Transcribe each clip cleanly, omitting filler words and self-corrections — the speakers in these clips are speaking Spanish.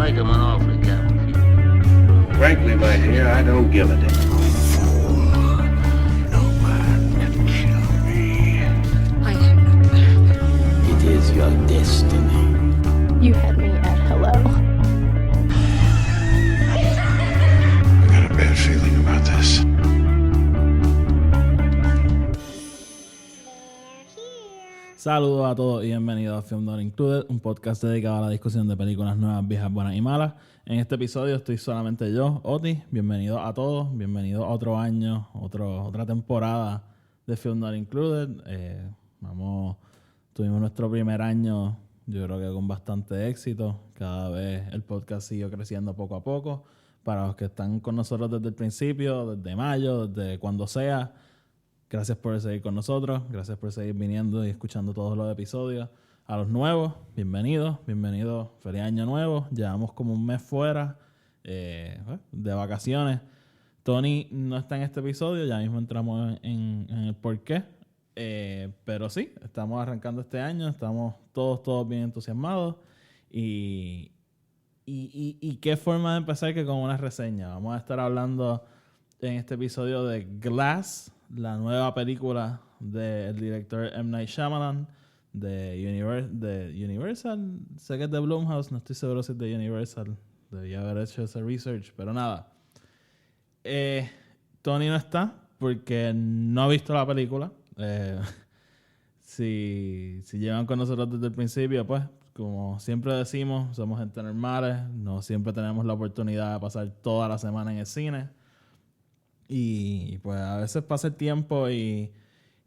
make him an offer he can't refuse. Frankly, my dear, I don't give a damn. No man can kill me. It is your destiny. You had me at hello. I got a bad feeling about this. Saludos a todos y bienvenidos a Film Not Included, un podcast dedicado a la discusión de películas nuevas, viejas, buenas y malas. En este episodio estoy solamente yo, Oti. Bienvenidos a todos, bienvenidos a otro año, otra temporada de Film Not Included. Tuvimos nuestro primer año, yo creo que con bastante éxito. Cada vez el podcast siguió creciendo poco a poco. Para los que están con nosotros desde el principio, desde mayo, desde cuando sea, gracias por seguir con nosotros, gracias por seguir viniendo y escuchando todos los episodios. A los nuevos, bienvenidos, feliz año nuevo. Llevamos como un mes fuera de vacaciones. Tony no está en este episodio, ya mismo entramos en el porqué. Pero sí, estamos arrancando este año, estamos todos bien entusiasmados. Y qué forma de empezar que con una reseña. Vamos a estar hablando en este episodio de Glass, la nueva película del director M. Night Shyamalan de Universal. Sé que es de Blumhouse, no estoy seguro si es de Universal. Debía haber hecho ese research, pero nada. Tony no está porque no ha visto la película. Si llevan con nosotros desde el principio, pues, como siempre decimos, somos gente normales, no siempre tenemos la oportunidad de pasar toda la semana en el cine. Y pues a veces pasa el tiempo y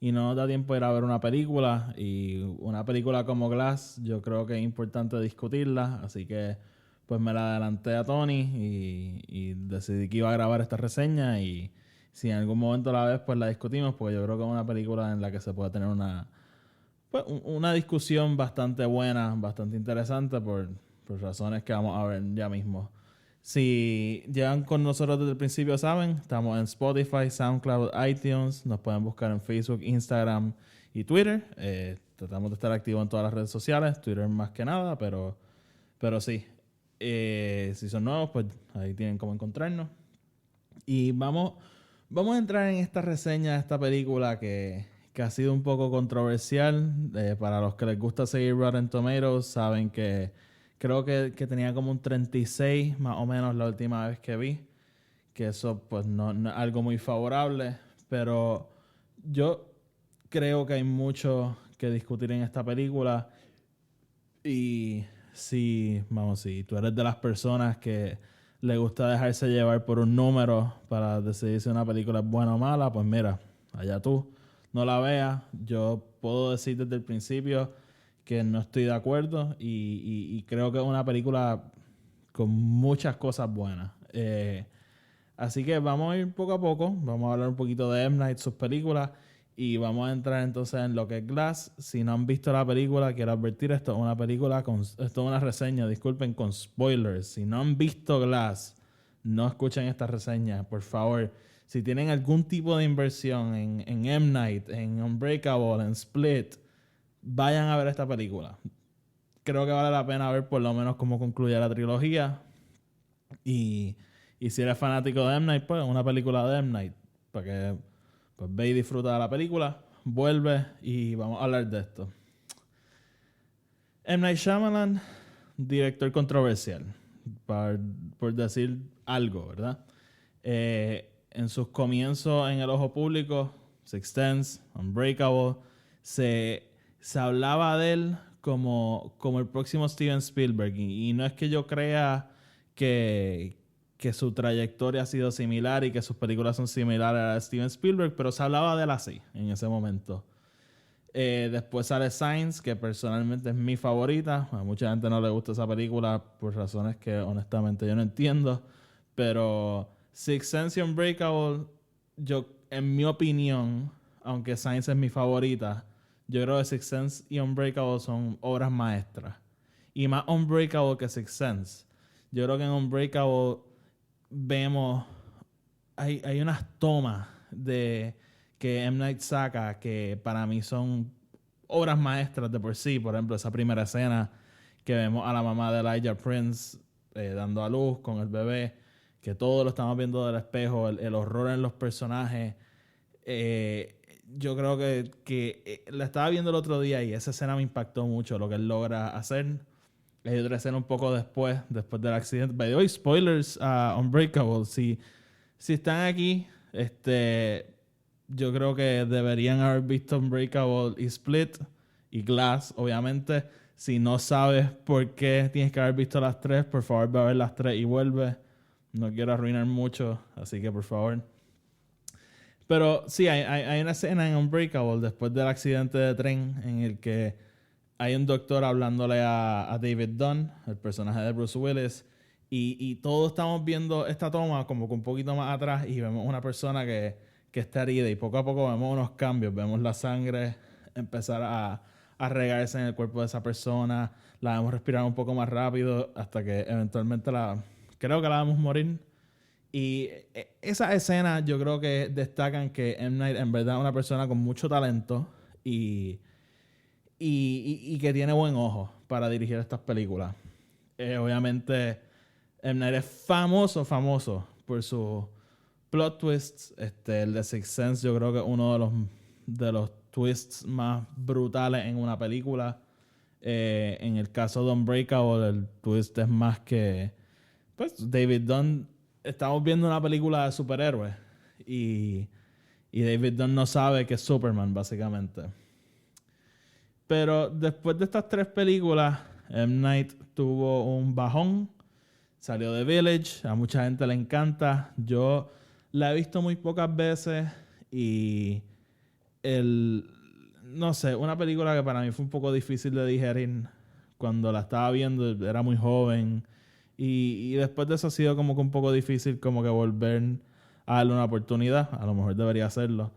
no nos da tiempo de ir a ver una película. Y una película como Glass, yo creo que es importante discutirla. Así que pues me la adelanté a Tony y decidí que iba a grabar esta reseña. Y si en algún momento la ves, pues la discutimos. Porque yo creo que es una película en la que se puede tener una discusión bastante buena, bastante interesante por razones que vamos a ver ya mismo. Si llegan con nosotros desde el principio, saben, estamos en Spotify, SoundCloud, iTunes. Nos pueden buscar en Facebook, Instagram y Twitter. Tratamos de estar activos en todas las redes sociales. Twitter más que nada, pero sí. Si son nuevos, pues ahí tienen cómo encontrarnos. Y vamos a entrar en esta reseña de esta película que ha sido un poco controversial. Para los que les gusta seguir Rotten Tomatoes, saben que creo que tenía como un 36 más o menos la última vez que vi. Que eso pues no es algo muy favorable. Pero yo creo que hay mucho que discutir en esta película. Y si tú eres de las personas que le gusta dejarse llevar por un número para decidir si una película es buena o mala, pues mira, allá tú. No la veas. Yo puedo decir desde el principio que no estoy de acuerdo y creo que es una película con muchas cosas buenas. Así que vamos a ir poco a poco. Vamos a hablar un poquito de M. Night, sus películas, y vamos a entrar entonces en lo que es Glass. Si no han visto la película, quiero advertir, esto es una reseña, disculpen, con spoilers. Si no han visto Glass, no escuchen esta reseña, por favor. Si tienen algún tipo de inversión en M. Night, en Unbreakable, en Split, vayan a ver esta película. Creo que vale la pena ver por lo menos cómo concluye la trilogía. Y si eres fanático de M. Night, pues una película de M. Night. Para que pues, ve y disfruta de la película, vuelve y vamos a hablar de esto. M. Night Shyamalan, director controversial, por decir algo, ¿verdad? En sus comienzos en el ojo público, Sixth Sense, Unbreakable, se hablaba de él como el próximo Steven Spielberg. Y no es que yo crea que su trayectoria ha sido similar y que sus películas son similares a Steven Spielberg, pero se hablaba de él así en ese momento. Después sale Signs, que personalmente es mi favorita. A mucha gente no le gusta esa película por razones que honestamente yo no entiendo. Pero Sixth Sense y Unbreakable, en mi opinión, aunque Signs es mi favorita, yo creo que Sixth Sense y Unbreakable son obras maestras. Y más Unbreakable que Sixth Sense. Yo creo que en Unbreakable vemos... Hay unas tomas de que M. Night saca que para mí son obras maestras de por sí. Por ejemplo, esa primera escena que vemos a la mamá de Elijah Prince dando a luz con el bebé, que todo lo estamos viendo del espejo, el horror en los personajes. Yo creo que la estaba viendo el otro día y esa escena me impactó mucho, lo que él logra hacer. Hay otra escena un poco después del accidente. By the way, spoilers Unbreakable. Si están aquí, yo creo que deberían haber visto Unbreakable y Split y Glass, obviamente. Si no sabes por qué tienes que haber visto las tres, por favor ve a ver las tres y vuelve. No quiero arruinar mucho, así que por favor. Pero sí, hay una escena en Unbreakable después del accidente de tren en el que hay un doctor hablándole a David Dunn, el personaje de Bruce Willis, y todos estamos viendo esta toma como que un poquito más atrás y vemos una persona que está herida y poco a poco vemos unos cambios, vemos la sangre empezar a regarse en el cuerpo de esa persona, la vemos respirar un poco más rápido hasta que eventualmente creo que la vemos morir. Y esa escena yo creo que destacan que M. Night en verdad es una persona con mucho talento y que tiene buen ojo para dirigir estas películas. Obviamente M. Night es famoso por sus plot twists. El de Sixth Sense yo creo que es uno de los twists más brutales en una película. En el caso de Unbreakable el twist es más que pues David Dunn. Estamos viendo una película de superhéroes y David Dunn no sabe que es Superman, básicamente. Pero después de estas tres películas, M. Night tuvo un bajón, salió de Village, a mucha gente le encanta. Yo la he visto muy pocas veces y no sé, una película que para mí fue un poco difícil de digerir cuando la estaba viendo, era muy joven. Y después de eso ha sido como que un poco difícil como que volver a darle una oportunidad. A lo mejor debería hacerlo.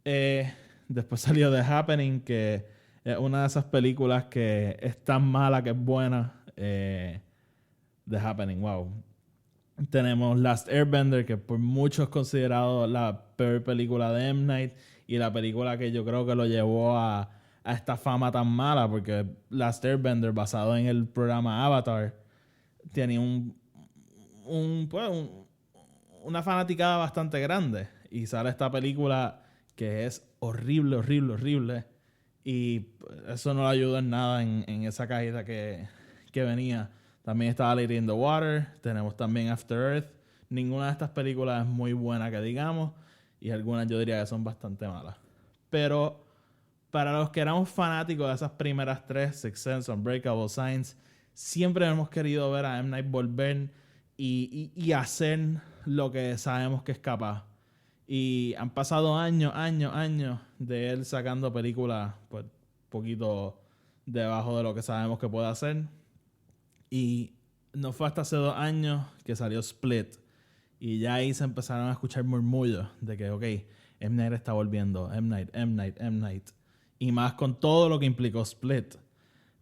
Después salió The Happening, que es una de esas películas que es tan mala que es buena. The Happening, wow. Tenemos Last Airbender, que por muchos es considerado la peor película de M. Night y la película que yo creo que lo llevó a esta fama tan mala, porque Last Airbender, basado en el programa Avatar, tenía una fanaticada bastante grande y sale esta película que es horrible y eso no le ayuda en nada en esa cajita que venía. También estaba Lady in the Water, tenemos también After Earth. Ninguna de estas películas es muy buena que digamos y algunas yo diría que son bastante malas, pero para los que éramos fanáticos de esas primeras tres, Sixth Sense, Unbreakable, Signs, siempre hemos querido ver a M. Night volver y hacer lo que sabemos que es capaz. Y han pasado años de él sacando películas pues poquito debajo de lo que sabemos que puede hacer. Y no fue hasta hace 2 años que salió Split. Y ya ahí se empezaron a escuchar murmullos de que, ok, M. Night está volviendo. M. Night. Y más con todo lo que implicó Split.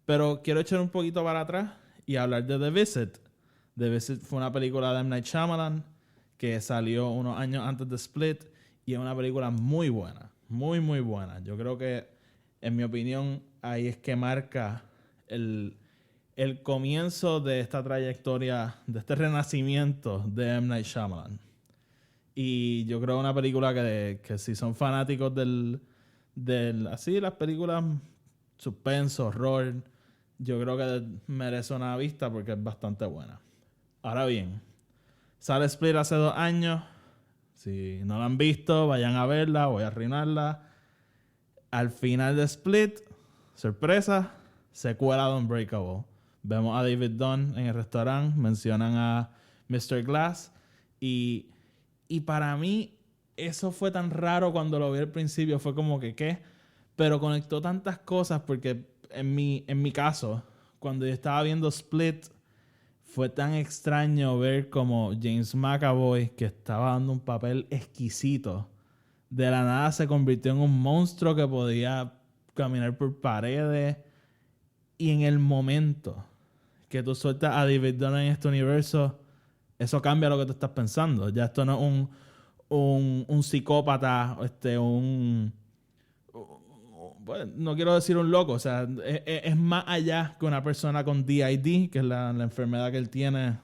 Pero quiero echar un poquito para atrás y hablar de The Visit. The Visit fue una película de M. Night Shyamalan que salió unos años antes de Split y es una película muy buena. Muy buena. Yo creo que, en mi opinión, ahí es que marca el comienzo de esta trayectoria, de este renacimiento de M. Night Shyamalan. Y yo creo una película que si son fanáticos así las películas suspenso, horror, yo creo que merece una vista porque es bastante buena. Ahora bien, sale Split hace 2 años. Si no la han visto, vayan a verla, voy a arruinarla. Al final de Split, sorpresa, secuela de Unbreakable. Vemos a David Dunn en el restaurante, mencionan a Mr. Glass y para mí eso fue tan raro cuando lo vi al principio, fue como que ¿qué? Pero conectó tantas cosas porque en mi caso, cuando yo estaba viendo Split, fue tan extraño ver como James McAvoy, que estaba dando un papel exquisito, de la nada se convirtió en un monstruo que podía caminar por paredes. Y en el momento que tú sueltas a David Dunn en este universo, eso cambia lo que tú estás pensando. Ya esto no es un psicópata, bueno, no quiero decir un loco, o sea, es más allá que una persona con DID, que es la enfermedad que él tiene,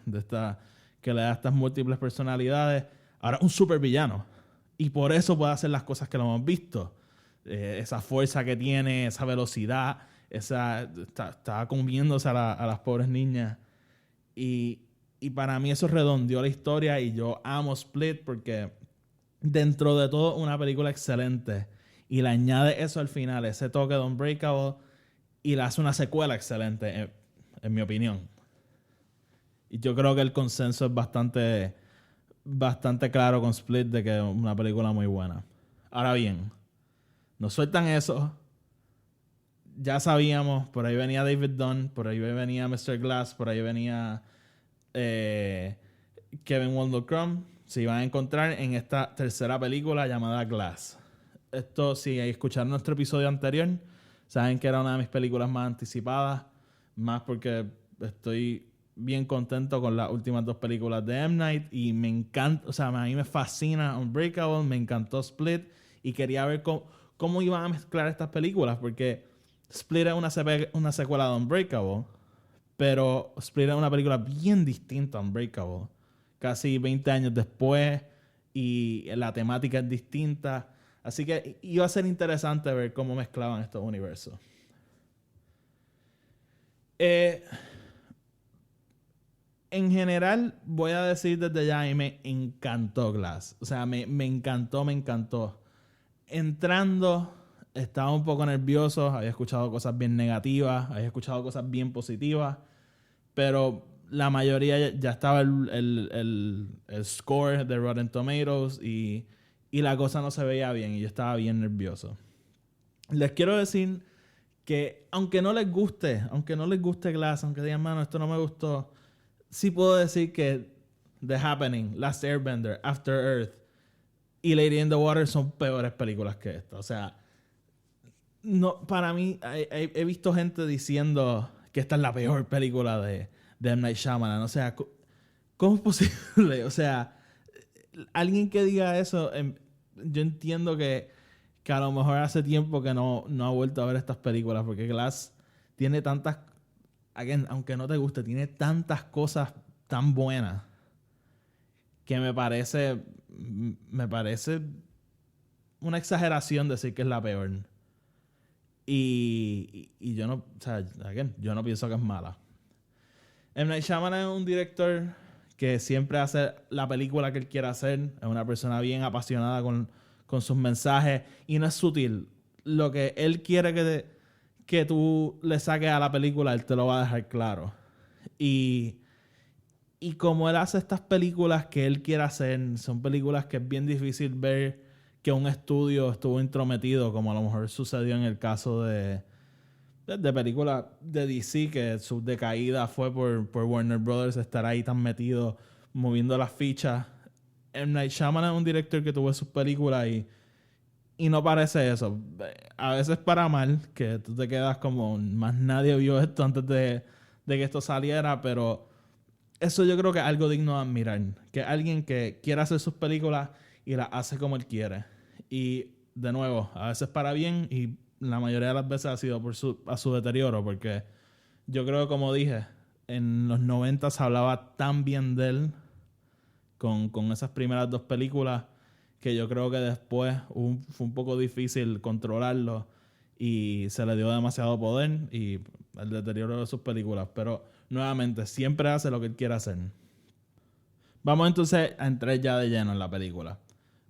que le da estas múltiples personalidades. Ahora es un supervillano. Y por eso puede hacer las cosas que lo hemos visto. Esa fuerza que tiene, esa velocidad, está comiéndose a las pobres niñas. Y para mí eso redondeó la historia y yo amo Split porque dentro de todo una película excelente y le añade eso al final, ese toque de Unbreakable y le hace una secuela excelente, en mi opinión. Y yo creo que el consenso es bastante claro con Split de que es una película muy buena. Ahora bien, nos sueltan eso. Ya sabíamos, por ahí venía David Dunn, por ahí venía Mr. Glass, por ahí venía Kevin Wendell Crumb. Se iban a encontrar en esta tercera película llamada Glass. Esto, si escucharon nuestro episodio anterior, saben que era una de mis películas más anticipadas, más porque estoy bien contento con las últimas dos películas de M. Night y me encanta, o sea, a mí me fascina Unbreakable, me encantó Split y quería ver cómo iban a mezclar estas películas porque Split es una secuela de Unbreakable, pero Split es una película bien distinta a Unbreakable, casi 20 años después y la temática es distinta, así que iba a ser interesante ver cómo mezclaban estos universos. En general, voy a decir desde ya, y me encantó Glass. O sea, me encantó. Entrando, estaba un poco nervioso. Había escuchado cosas bien negativas. Había escuchado cosas bien positivas. Pero la mayoría ya estaba el score de Rotten Tomatoes. Y la cosa no se veía bien. Y yo estaba bien nervioso. Les quiero decir que aunque no les guste Glass, aunque digan, mano, esto no me gustó, sí puedo decir que The Happening, Last Airbender, After Earth y Lady in the Water son peores películas que esta. O sea, no, para mí, he visto gente diciendo que esta es la peor película de M. Night Shyamalan. O sea, ¿cómo es posible? O sea, alguien que diga eso, yo entiendo que a lo mejor hace tiempo que no ha vuelto a ver estas películas, porque Glass tiene tantas, aunque no te guste, tiene tantas cosas tan buenas que me parece una exageración decir que es la peor. Y yo no, o sea, yo no pienso que es mala. M. Night Shyamalan es un director que siempre hace la película que él quiere hacer. Es una persona bien apasionada con sus mensajes y no es sutil. Lo que él quiere que tú le saques a la película, él te lo va a dejar claro. Y como él hace estas películas que él quiere hacer, son películas que es bien difícil ver que un estudio estuvo intrometido, como a lo mejor sucedió en el caso de películas de DC, que su decaída fue por Warner Brothers estar ahí tan metido, moviendo las fichas. M. Night Shyamalan es un director que tuvo sus películas y no parece eso. A veces para mal, que tú te quedas como, más nadie vio esto antes de que esto saliera, pero eso yo creo que es algo digno de admirar. Que alguien que quiere hacer sus películas y las hace como él quiere. Y de nuevo, a veces para bien y la mayoría de las veces ha sido a su deterioro, porque yo creo que, como dije, en los 90 se hablaba tan bien de él con esas primeras dos películas, que yo creo que después fue un poco difícil controlarlo y se le dio demasiado poder y el deterioro de sus películas. Pero nuevamente, siempre hace lo que él quiere hacer. Vamos entonces a entrar ya de lleno en la película.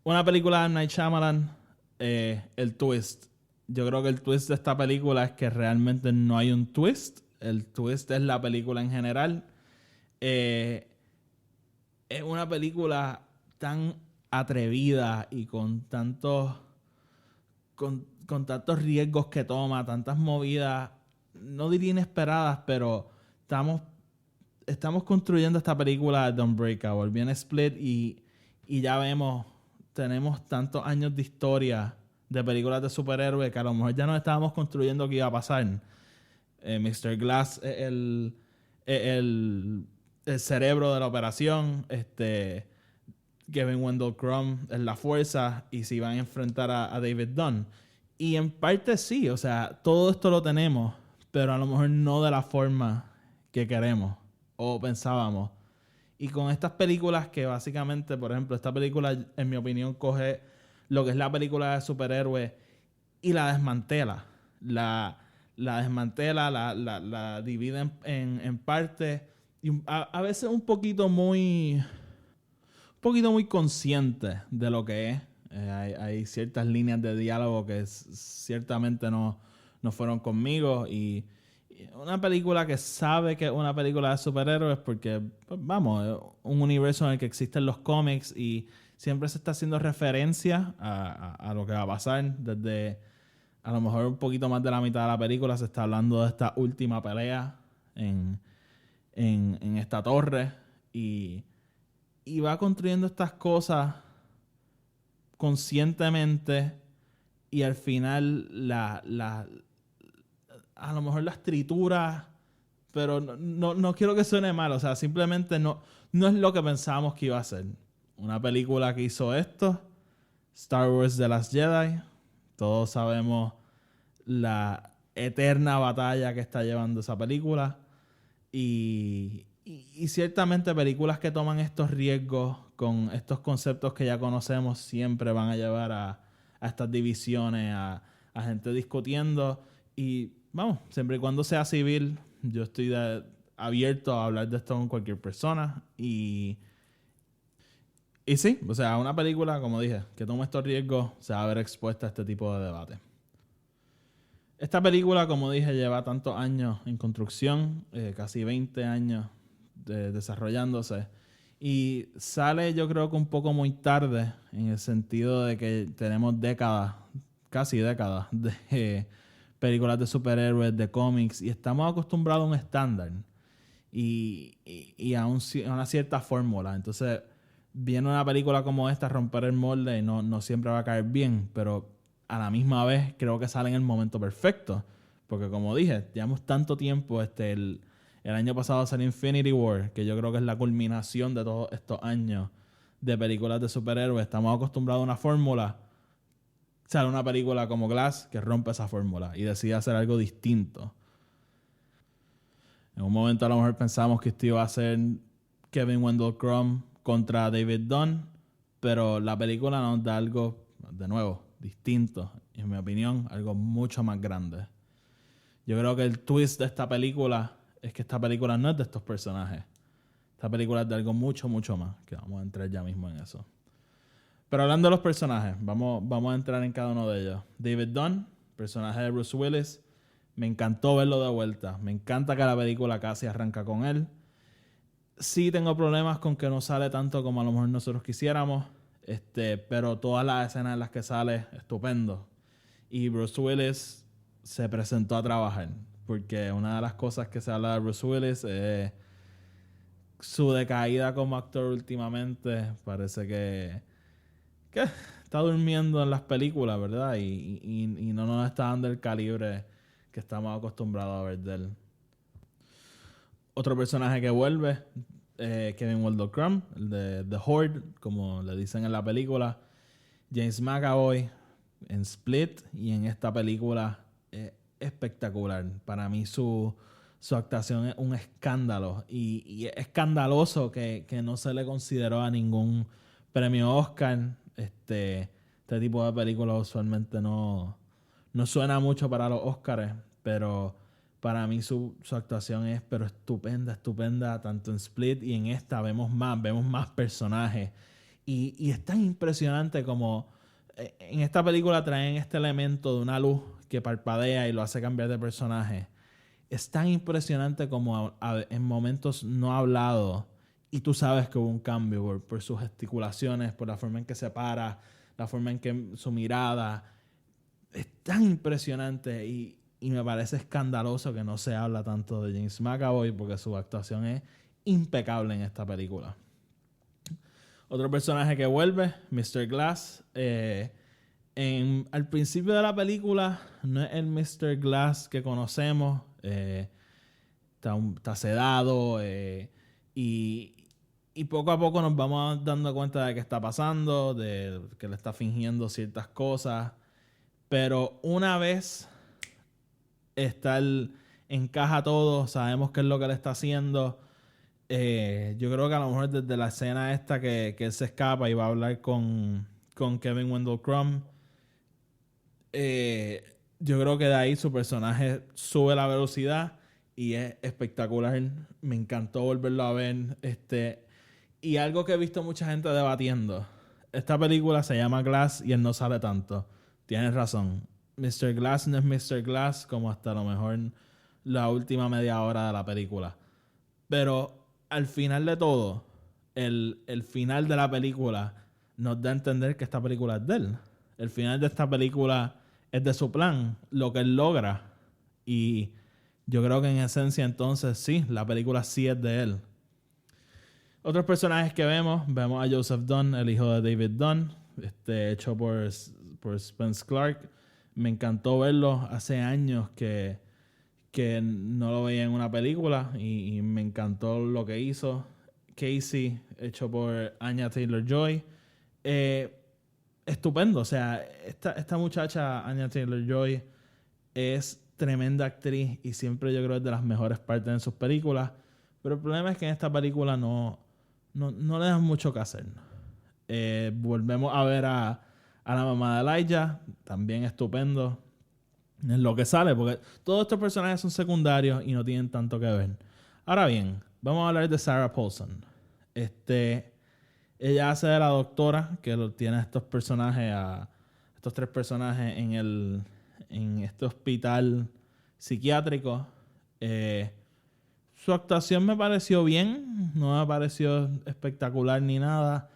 Una película de M. Night Shyamalan, el twist. Yo creo que el twist de esta película es que realmente no hay un twist. El twist es la película en general. Es una película tan atrevida y con tantos riesgos que toma, tantas movidas, no diría inesperadas, pero estamos construyendo esta película de Unbreakable. Viene Split y ya vemos, tenemos tantos años de historia de películas de superhéroes que a lo mejor ya nos estábamos construyendo que iba a pasar. Mr. Glass es el cerebro de la operación. Kevin Wendell Crumb es la fuerza y se iban a enfrentar a David Dunn. Y en parte sí, o sea, todo esto lo tenemos, pero a lo mejor no de la forma que queremos o pensábamos. Y con estas películas que básicamente, por ejemplo, esta película, en mi opinión, coge lo que es la película de superhéroes y la desmantela. La desmantela, la divide en partes. Y a veces un poquito muy consciente de lo que es. Hay ciertas líneas de diálogo que ciertamente no fueron conmigo. Y una película que sabe que es una película de superhéroes porque, pues, vamos, es un universo en el que existen los cómics y siempre se está haciendo referencia a lo que va a pasar. Desde a lo mejor un poquito más de la mitad de la película se está hablando de esta última pelea en esta torre y va construyendo estas cosas conscientemente y al final a lo mejor las trituras, pero no quiero que suene mal, o sea, simplemente no es lo que pensábamos que iba a ser. Una película que hizo esto, Star Wars The Last Jedi, todos sabemos la eterna batalla que está llevando esa película y ciertamente películas que toman estos riesgos con estos conceptos que ya conocemos siempre van a llevar a estas divisiones, a gente discutiendo y vamos, siempre y cuando sea civil, yo estoy abierto a hablar de esto con cualquier persona y sí, o sea, una película, como dije, que toma estos riesgos se va a ver expuesta a este tipo de debate. Esta película, como dije, lleva tantos años en construcción, casi 20 años desarrollándose. Y sale, yo creo que un poco muy tarde, en el sentido de que tenemos décadas, casi décadas, de películas de superhéroes, de cómics, y estamos acostumbrados a un estándar y a una cierta fórmula. Entonces, viene una película como esta a romper el molde y no siempre va a caer bien, pero a la misma vez creo que sale en el momento perfecto. Porque como dije, llevamos tanto tiempo, el año pasado salió Infinity War, que yo creo que es la culminación de todos estos años de películas de superhéroes. Estamos acostumbrados a una fórmula. Sale una película como Glass que rompe esa fórmula y decide hacer algo distinto. En un momento a lo mejor pensamos que esto iba a ser Kevin Wendell Crumb contra David Dunn, pero la película nos da algo, de nuevo, distinto. Y en mi opinión, algo mucho más grande. Yo creo que el twist de esta película es que esta película no es de estos personajes. Esta película es de algo mucho, mucho más, que vamos a entrar ya mismo en eso. Pero hablando de los personajes, vamos a entrar en cada uno de ellos. David Dunn, personaje de Bruce Willis, me encantó verlo de vuelta. Me encanta que la película casi arranca con él. Sí tengo problemas con que no sale tanto como a lo mejor nosotros quisiéramos, pero todas las escenas en las que sale, estupendo. Y Bruce Willis se presentó a trabajar, porque una de las cosas que se habla de Bruce Willis es su decaída como actor últimamente. Parece que está durmiendo en las películas, ¿verdad? Y no nos está dando el calibre que estamos acostumbrados a ver de él. Otro personaje que vuelve, Kevin Wendell Crumb, el de The Horde, como le dicen en la película. James McAvoy en Split y en esta película espectacular. Para mí su actuación es un escándalo y es escandaloso que no se le consideró a ningún premio Oscar. Este tipo de películas usualmente no suena mucho para los Oscars, pero para mí su actuación es pero estupenda, tanto en Split y en esta vemos más personajes y es tan impresionante como en esta película traen este elemento de una luz que parpadea y lo hace cambiar de personaje. Es tan impresionante como en momentos no hablado y tú sabes que hubo un cambio por sus gesticulaciones, por la forma en que se para, la forma en que su mirada es tan impresionante y me parece escandaloso que no se habla tanto de James McAvoy porque su actuación es impecable en esta película. Otro personaje que vuelve, Mr. Glass. Al principio de la película no es el Mr. Glass que conocemos. Está sedado y poco a poco nos vamos dando cuenta de qué está pasando, de que le está fingiendo ciertas cosas. Pero una vez encaja todo, sabemos qué es lo que él está haciendo. Yo creo que a lo mejor desde la escena esta que él se escapa y va a hablar con Kevin Wendell Crumb, yo creo que de ahí su personaje sube la velocidad y es espectacular. Me encantó volverlo a ver. Y algo que he visto mucha gente debatiendo. Esta película se llama Glass y él no sale tanto. Tienes razón. Mr. Glass no es Mr. Glass como hasta a lo mejor la última media hora de la película. Pero al final de todo, el final de la película nos da a entender que esta película es de él. El final de esta película es de su plan, lo que él logra. Y yo creo que en esencia entonces sí, la película sí es de él. Otros personajes que vemos a Joseph Dunn, el hijo de David Dunn, hecho por Spence Clark. Me encantó verlo hace años que no lo veía en una película y me encantó lo que hizo. Casey, hecho por Anya Taylor-Joy. Estupendo, o sea, esta muchacha, Anya Taylor-Joy, es tremenda actriz y siempre yo creo que es de las mejores partes en sus películas. Pero el problema es que en esta película no le dan mucho que hacer. Volvemos a ver a la mamá de Elijah, también estupendo en lo que sale, porque todos estos personajes son secundarios y no tienen tanto que ver. Ahora bien, vamos a hablar de Sarah Paulson. Ella hace de la doctora que tiene estos tres personajes en este hospital psiquiátrico. Su actuación me pareció bien, no me pareció espectacular ni nada.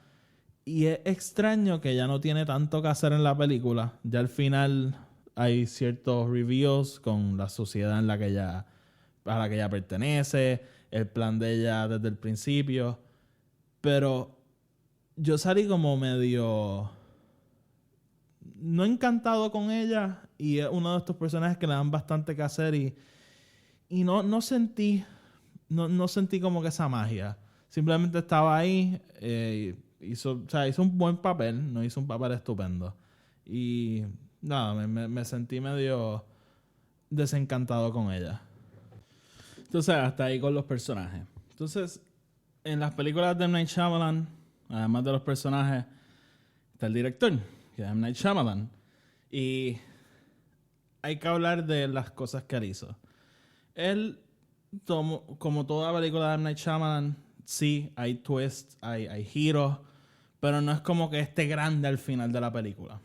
Y es extraño que ella no tiene tanto que hacer en la película. Ya al final hay ciertos reveals con la sociedad a la que ella pertenece, el plan de ella desde el principio. Pero yo salí como medio no encantado con ella, y es uno de estos personajes que le dan bastante que hacer y no sentí como que esa magia. Simplemente estaba ahí, hizo un buen papel, no hizo un papel estupendo. Y nada, me sentí medio desencantado con ella. Entonces, hasta ahí con los personajes. Entonces, en las películas de M. Night Shyamalan, además de los personajes, está el director, que es M. Night Shyamalan. Y hay que hablar de las cosas que él hizo. Él, como toda película de M. Night Shyamalan, sí, hay twists, hay giros, pero no es como que esté grande al final de la película.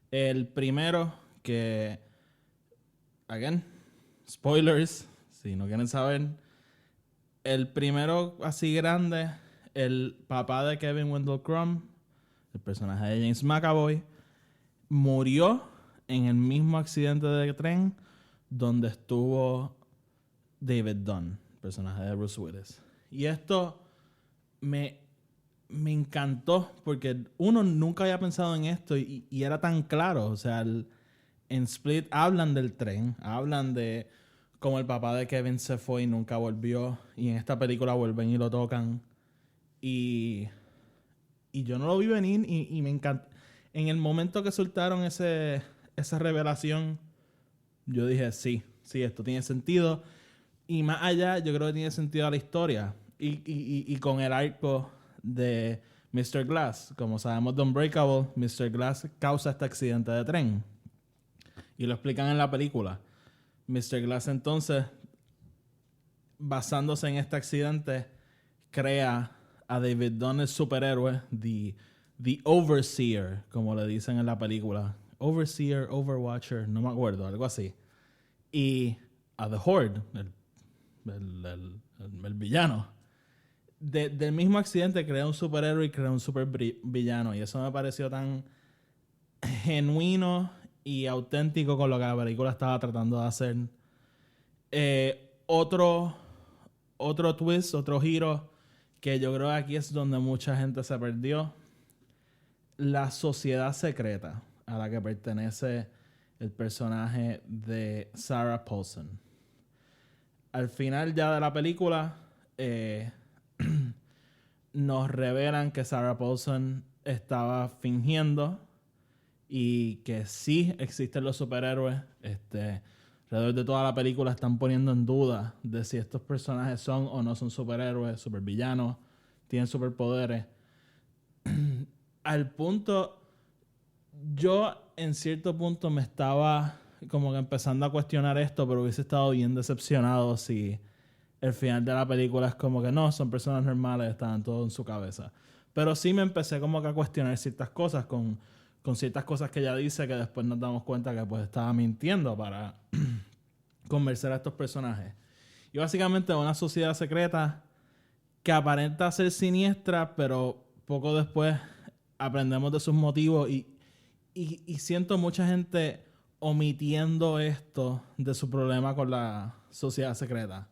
El primero que, again, spoilers, si no quieren saber, el primero así grande, el papá de Kevin Wendell Crumb, el personaje de James McAvoy, murió en el mismo accidente de tren donde estuvo David Dunn, el personaje de Bruce Willis. Y esto me encantó porque uno nunca había pensado en esto y era tan claro. O sea, en Split hablan del tren, hablan de cómo el papá de Kevin se fue y nunca volvió, y en esta película vuelven y lo tocan. Y yo no lo vi venir y me encantó. En el momento que soltaron esa revelación, yo dije, sí, esto tiene sentido. Y más allá, yo creo que tiene sentido a la historia. Y con el arco de Mr. Glass, como sabemos de Unbreakable, Mr. Glass causa este accidente de tren. Y lo explican en la película. Mr. Glass entonces, basándose en este accidente, crea a David Dunn, el superhéroe, The Overseer, como le dicen en la película. Overseer, Overwatcher, no me acuerdo, algo así. Y a The Horde, el villano. Del mismo accidente crea un superhéroe y crea un super villano. Y eso me pareció tan genuino y auténtico con lo que la película estaba tratando de hacer. Otro twist, otro giro, que yo creo que aquí es donde mucha gente se perdió. La sociedad secreta a la que pertenece el personaje de Sarah Paulson. Al final ya de la película, nos revelan que Sarah Paulson estaba fingiendo y que sí existen los superhéroes. Alrededor de toda la película están poniendo en duda de si estos personajes son o no son superhéroes, supervillanos, tienen superpoderes. Al punto, yo en cierto punto me estaba como que empezando a cuestionar esto, pero hubiese estado bien decepcionado si el final de la película es como que no, son personas normales, estaban todo en su cabeza. Pero sí me empecé como que a cuestionar ciertas cosas con ciertas cosas que ella dice, que después nos damos cuenta que pues estaba mintiendo para convencer a estos personajes. Y básicamente una sociedad secreta que aparenta ser siniestra, pero poco después aprendemos de sus motivos y siento mucha gente omitiendo esto de su problema con la sociedad secreta.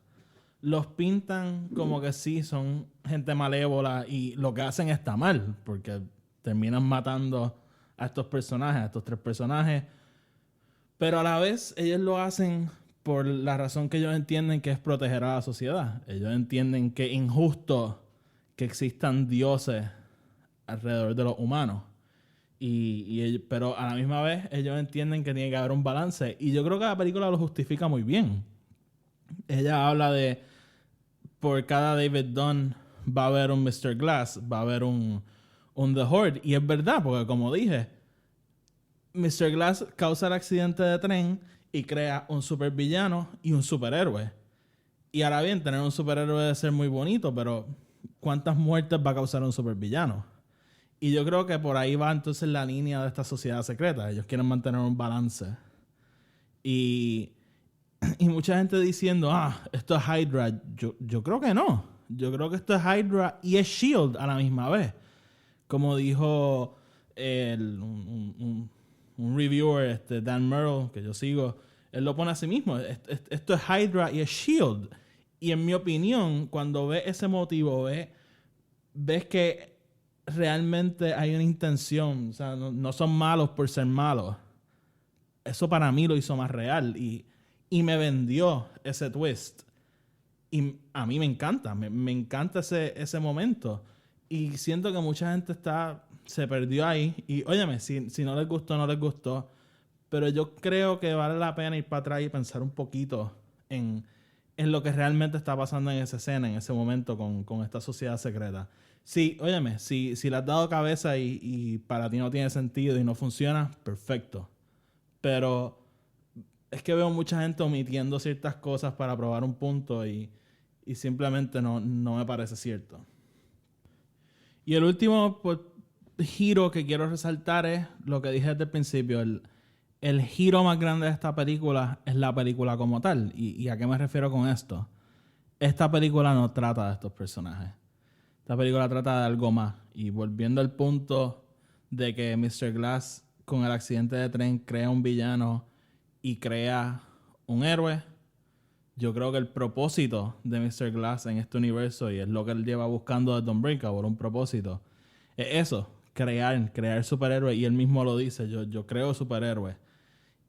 Los pintan como que sí, son gente malévola y lo que hacen está mal, porque terminan matando a estos personajes, a estos 3 personajes. Pero a la vez ellos lo hacen por la razón que ellos entienden que es proteger a la sociedad. Ellos entienden que es injusto que existan dioses alrededor de los humanos. Pero a la misma vez ellos entienden que tiene que haber un balance. Y yo creo que la película lo justifica muy bien. Ella habla de por cada David Dunn va a haber un Mr. Glass, va a haber un The Horde. Y es verdad, porque como dije, Mr. Glass causa el accidente de tren y crea un supervillano y un superhéroe. Y ahora bien, tener un superhéroe debe ser muy bonito, pero ¿cuántas muertes va a causar un supervillano? Y yo creo que por ahí va entonces la línea de esta sociedad secreta. Ellos quieren mantener un balance. Y mucha gente diciendo, esto es Hydra. Yo creo que no. Yo creo que esto es Hydra y es S.H.I.E.L.D. a la misma vez. Como dijo un reviewer, Dan Merle, que yo sigo, él lo pone a sí mismo. Esto es Hydra y es S.H.I.E.L.D. Y en mi opinión, cuando ves ese motivo, ves que realmente hay una intención. O sea, no son malos por ser malos. Eso para mí lo hizo más real. Y me vendió ese twist. Y a mí me encanta. Me encanta ese momento. Y siento que mucha gente se perdió ahí. Y óyeme, si no les gustó, no les gustó. Pero yo creo que vale la pena ir para atrás y pensar un poquito en lo que realmente está pasando en esa escena, en ese momento con esta sociedad secreta. Sí, óyeme, si le has dado cabeza y para ti no tiene sentido y no funciona, perfecto. Pero es que veo mucha gente omitiendo ciertas cosas para probar un punto y simplemente no me parece cierto. Y el último giro que quiero resaltar es lo que dije desde el principio. El giro más grande de esta película es la película como tal. ¿Y a qué me refiero con esto? Esta película no trata de estos personajes. Esta película trata de algo más. Y volviendo al punto de que Mr. Glass con el accidente de tren crea un villano y crea un héroe, yo creo que el propósito de Mr. Glass en este universo, y es lo que él lleva buscando desde Unbreakable, un propósito, es eso, crear superhéroes. Y él mismo lo dice, yo creo superhéroes.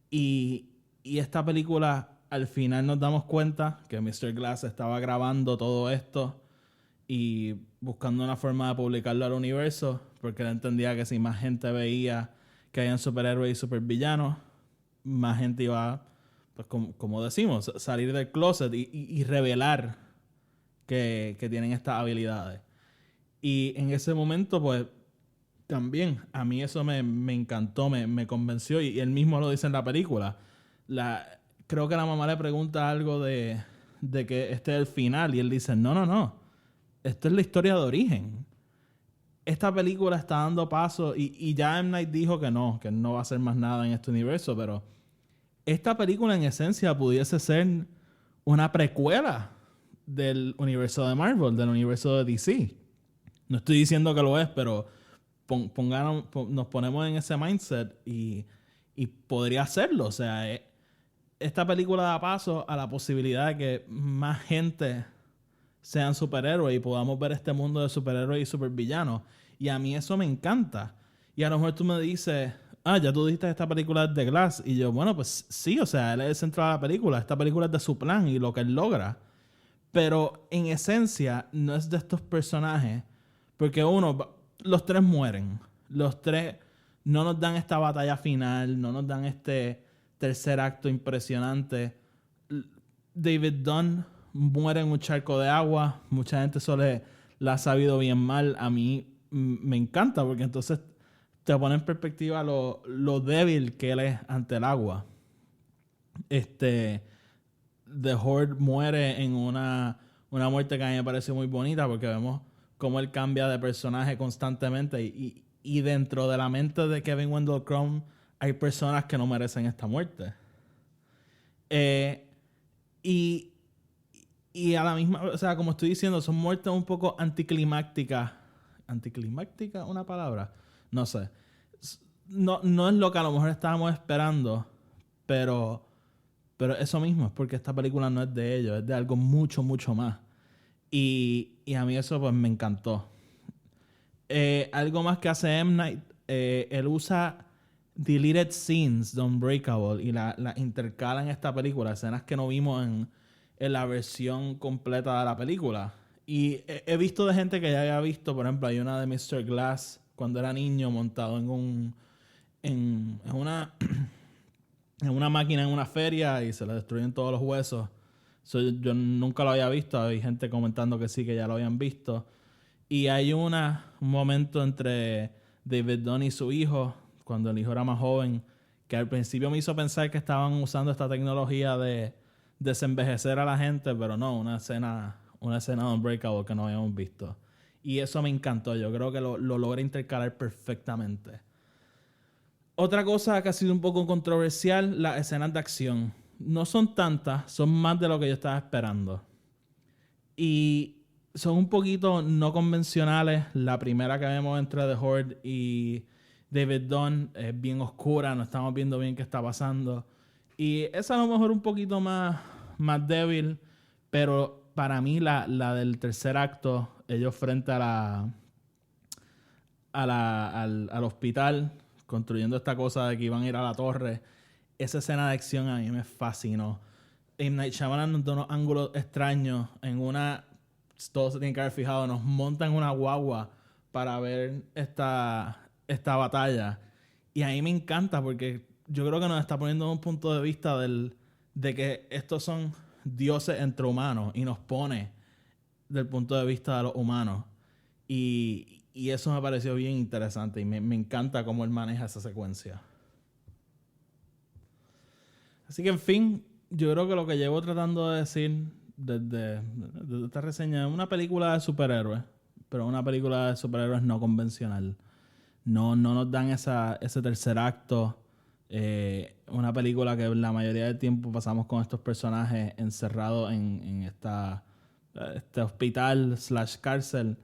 Y esta película, al final nos damos cuenta que Mr. Glass estaba grabando todo esto y buscando una forma de publicarlo al universo, porque él entendía que si más gente veía que hayan superhéroes y supervillanos, más gente iba, pues como decimos, salir del closet y revelar que tienen estas habilidades. Y en ese momento, pues, también a mí eso me encantó, me convenció, y él mismo lo dice en la película. Creo que la mamá le pregunta algo de que este es el final, y él dice, no, esto es la historia de origen. Esta película está dando paso, y ya M. Night dijo que no va a hacer más nada en este universo, pero esta película en esencia pudiese ser una precuela del universo de Marvel, del universo de DC. No estoy diciendo que lo es, pero nos ponemos en ese mindset y podría hacerlo. O sea, esta película da paso a la posibilidad de que más gente sean superhéroes y podamos ver este mundo de superhéroes y supervillanos. Y a mí eso me encanta. Y a lo mejor tú me dices, ya tú dijiste esta película es de Glass. Y yo, bueno, pues sí, o sea, él es el centro de la película. Esta película es de su plan y lo que él logra. Pero en esencia no es de estos personajes. Porque los 3 mueren. Los 3 no nos dan esta batalla final, no nos dan este tercer acto impresionante. David Dunn muere en un charco de agua. Mucha gente la ha sabido bien mal. A mí me encanta porque entonces te pone en perspectiva lo débil que él es ante el agua. The Horde muere en una muerte que a mí me parece muy bonita porque vemos cómo él cambia de personaje constantemente y dentro de la mente de Kevin Wendell Crumb hay personas que no merecen esta muerte. Y a la misma, o sea, como estoy diciendo, son muertes un poco anticlimácticas. ¿Anticlimáctica una palabra? No sé. No es lo que a lo mejor estábamos esperando, pero eso mismo es porque esta película no es de ellos, es de algo mucho, mucho más. Y a mí eso pues me encantó. Algo más que hace M. Night, él usa deleted scenes de Unbreakable y la intercala en esta película, escenas que no vimos en la versión completa de la película. Y he visto de gente que ya había visto, por ejemplo, hay una de Mr. Glass cuando era niño montado en una máquina en una feria y se le destruyen todos los huesos. Yo nunca lo había visto. Hay gente comentando que sí, que ya lo habían visto. Y hay un momento entre David Dunn y su hijo, cuando el hijo era más joven, que al principio me hizo pensar que estaban usando esta tecnología de desenvejecer a la gente, pero no, una escena de Unbreakable que no habíamos visto. Y eso me encantó. Yo creo que lo logra intercalar perfectamente. Otra cosa que ha sido un poco controversial, las escenas de acción. No son tantas, son más de lo que yo estaba esperando. Y son un poquito no convencionales. La primera que vemos entre The Horde y David Dunn es bien oscura, no estamos viendo bien qué está pasando. Y esa a lo mejor un poquito más débil, pero para mí la del tercer acto, ellos frente al hospital, construyendo esta cosa de que iban a ir a la torre, esa escena de acción a mí me fascinó. M. Night Shyamalan nos da unos ángulos extraños todos se tienen que haber fijado, nos montan una guagua para ver esta batalla. Y a mí me encanta porque yo creo que nos está poniendo en un punto de vista de que estos son dioses entre humanos y nos pone del punto de vista de los humanos. Y eso me pareció bien interesante y me encanta cómo él maneja esa secuencia. Así que, en fin, yo creo que lo que llevo tratando de decir desde esta reseña es una película de superhéroes, pero una película de superhéroes no convencional. No nos dan ese tercer acto. Una película que la mayoría del tiempo pasamos con estos personajes encerrados en este hospital / cárcel.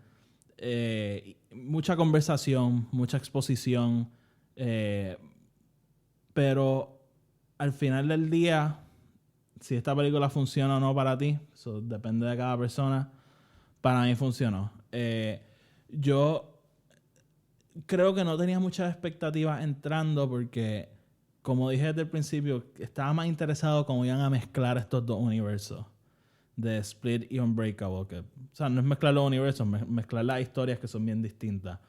Mucha conversación, mucha exposición, pero al final del día, si esta película funciona o no para ti, eso depende de cada persona. Para mí funcionó. Yo creo que no tenía muchas expectativas entrando porque, como dije desde el principio, estaba más interesado cómo iban a mezclar estos dos universos de Split y Unbreakable. O sea, no es mezclar los universos, mezclar las historias que son bien distintas.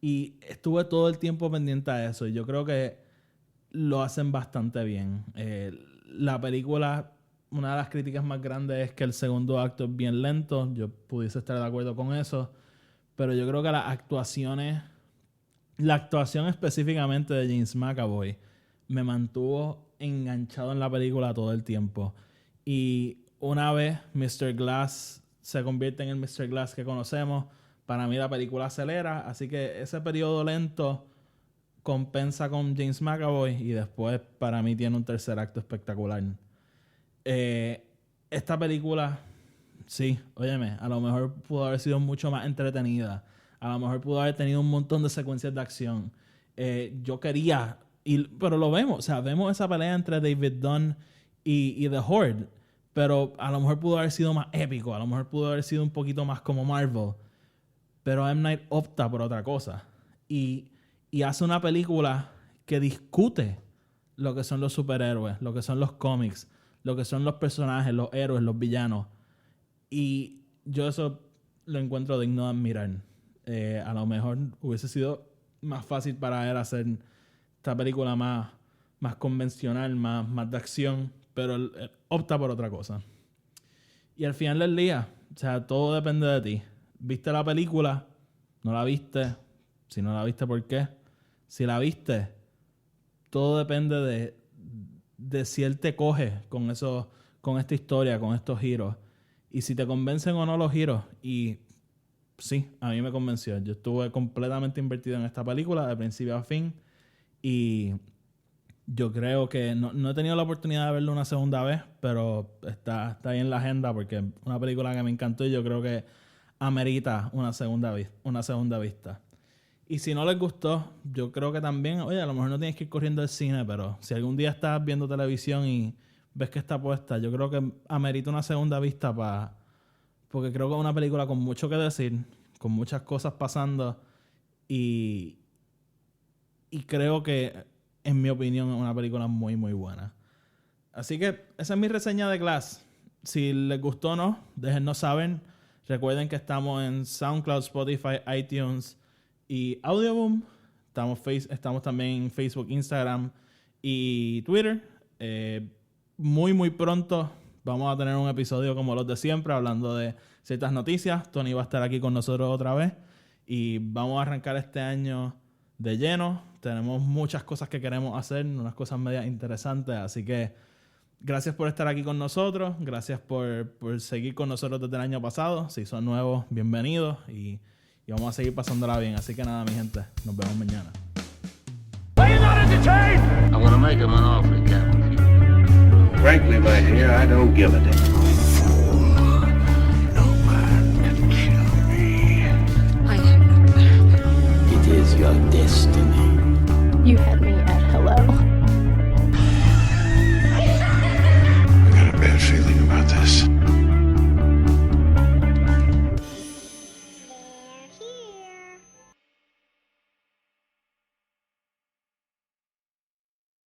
Y estuve todo el tiempo pendiente a eso y yo creo que lo hacen bastante bien. La película, una de las críticas más grandes es que el segundo acto es bien lento. Yo pudiese estar de acuerdo con eso, pero yo creo que la actuación específicamente de James McAvoy me mantuvo enganchado en la película todo el tiempo. Y una vez Mr. Glass se convierte en el Mr. Glass que conocemos, para mí la película acelera, así que ese periodo lento compensa con James McAvoy y después para mí tiene un tercer acto espectacular. Esta película, sí, óyeme, a lo mejor pudo haber sido mucho más entretenida, a lo mejor pudo haber tenido un montón de secuencias de acción. Yo quería, pero lo vemos, o sea, vemos esa pelea entre David Dunn y The Horde, pero a lo mejor pudo haber sido más épico, a lo mejor pudo haber sido un poquito más como Marvel, pero M. Night opta por otra cosa y hace una película que discute lo que son los superhéroes, lo que son los cómics, lo que son los personajes, los héroes, los villanos. Y yo eso lo encuentro digno de admirar. A lo mejor hubiese sido más fácil para él hacer esta película más convencional, más de acción, pero él opta por otra cosa. Y al final del día, o sea, todo depende de ti. ¿Viste la película? ¿No la viste? Si no la viste, ¿por qué? Si la viste, todo depende de si él te coge con esta historia, con estos giros. Y si te convencen o no los giros. Y sí, a mí me convenció. Yo estuve completamente invertido en esta película de principio a fin. Y yo creo que no he tenido la oportunidad de verla una segunda vez, pero está ahí en la agenda porque es una película que me encantó y yo creo que amerita una segunda vista. Y si no les gustó, yo creo que también, oye, a lo mejor no tienes que ir corriendo al cine, pero si algún día estás viendo televisión y ves que está puesta, yo creo que amerita una segunda vista porque creo que es una película con mucho que decir, con muchas cosas pasando y creo que, en mi opinión, es una película muy, muy buena. Así que esa es mi reseña de Glass. Si les gustó o no, déjennos saber. Recuerden que estamos en SoundCloud, Spotify, iTunes y Audioboom. Estamos también en Facebook, Instagram y Twitter. Muy, muy pronto vamos a tener un episodio como los de siempre, hablando de ciertas noticias. Tony va a estar aquí con nosotros otra vez. Y vamos a arrancar este año de lleno. Tenemos muchas cosas que queremos hacer, unas cosas medias interesantes. Así que gracias por estar aquí con nosotros. Gracias por seguir con nosotros desde el año pasado. Si son nuevos, bienvenidos. Y vamos a seguir pasándola bien. Así que nada, mi gente. Nos vemos mañana. I want to make him an offer again. Frankly, my dear, I don't give a damn. No man can kill me. I am not. It is your destiny. You had me